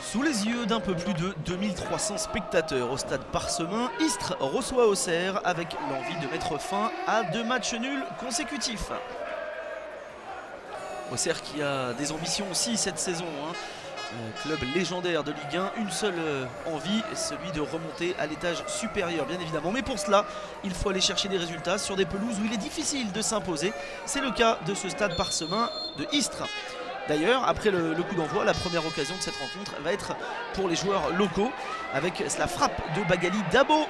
Sous les yeux d'un peu plus de 2300 spectateurs au stade Parsemin, Istres reçoit Auxerre avec l'envie de mettre fin à 2 matchs nuls consécutifs. Auxerre qui a des ambitions aussi cette saison, club légendaire de Ligue 1, une seule envie, celui de remonter à l'étage supérieur bien évidemment. Mais pour cela, il faut aller chercher des résultats sur des pelouses où il est difficile de s'imposer. C'est le cas de ce stade Parsemin de Istres. D'ailleurs, après le coup d'envoi, la première occasion de cette rencontre va être pour les joueurs locaux avec la frappe de Bagali Dabo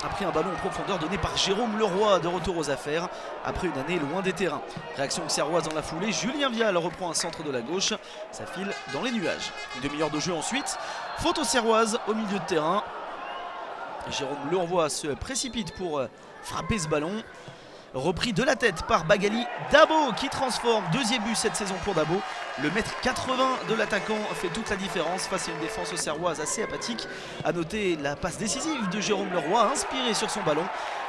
après un ballon en profondeur donné par Jérôme Leroy, de retour aux affaires après une année loin des terrains. Réaction auxerroise dans la foulée, Julien Vial reprend un centre de la gauche, ça file dans les nuages. Une demi-heure de jeu ensuite, faute auxerroise au milieu de terrain. Jérôme Leroy se précipite pour frapper ce ballon. Repris de la tête par Bagali Dabo qui transforme, deuxième but cette saison pour Dabo. Le mètre 80 de l'attaquant fait toute la différence face à une défense auxerroise assez apathique. A noter la passe décisive de Jérôme Leroy, inspiré sur son ballon,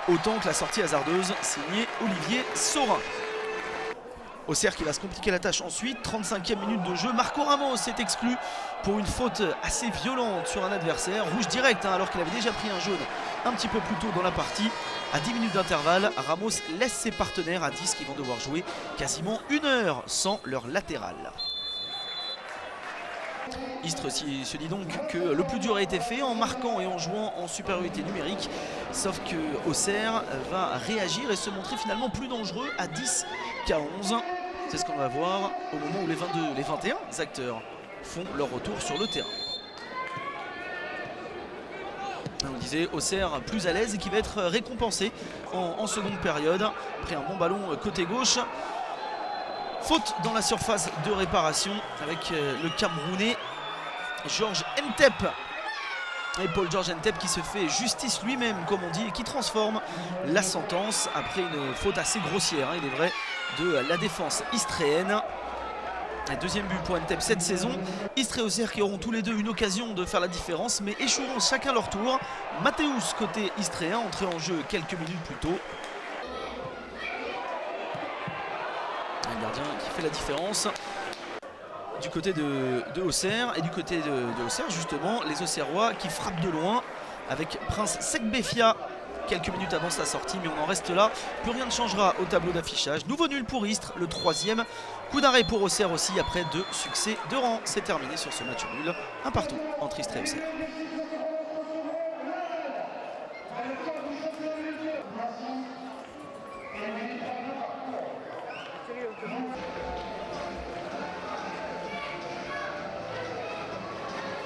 autant que la sortie hasardeuse signée Olivier Saurin. Auxerre qui va se compliquer la tâche ensuite, 35e minute de jeu, Marco Ramos est exclu pour une faute assez violente sur un adversaire, rouge direct alors qu'il avait déjà pris un jaune un petit peu plus tôt dans la partie. À 10 minutes d'intervalle, Ramos laisse ses partenaires à 10 qui vont devoir jouer quasiment 1 heure sans leur latéral. Istres se dit donc que le plus dur a été fait en marquant et en jouant en supériorité numérique, sauf que Auxerre va réagir et se montrer finalement plus dangereux à 10 qu'à 11. C'est ce qu'on va voir au moment où les 21 acteurs font leur retour sur le terrain. On disait Auxerre plus à l'aise et qui va être récompensé en seconde période après un bon ballon côté gauche. Faute dans la surface de réparation avec le Camerounais Georges Ntep. Et Paul-Georges Ntep qui se fait justice lui-même comme on dit et qui transforme la sentence après une faute assez grossière, il est vrai, de la défense istréenne. Deuxième but pour Ntep cette saison. Istres et Auxerre qui auront tous les deux une occasion de faire la différence mais échoueront chacun leur tour. Mathéus côté istréen entré en jeu quelques minutes plus tôt. Un gardien qui fait la différence du côté de Auxerre et du côté de Auxerre justement les Auxerrois qui frappent de loin avec Prince Sekbefia quelques minutes avant sa sortie, mais on en reste là. Plus rien ne changera au tableau d'affichage. Nouveau nul pour Istres, le 3e. Coup d'arrêt pour Auxerre aussi après 2 succès de rang. C'est terminé sur ce match nul. Un partout entre Istres et Auxerre.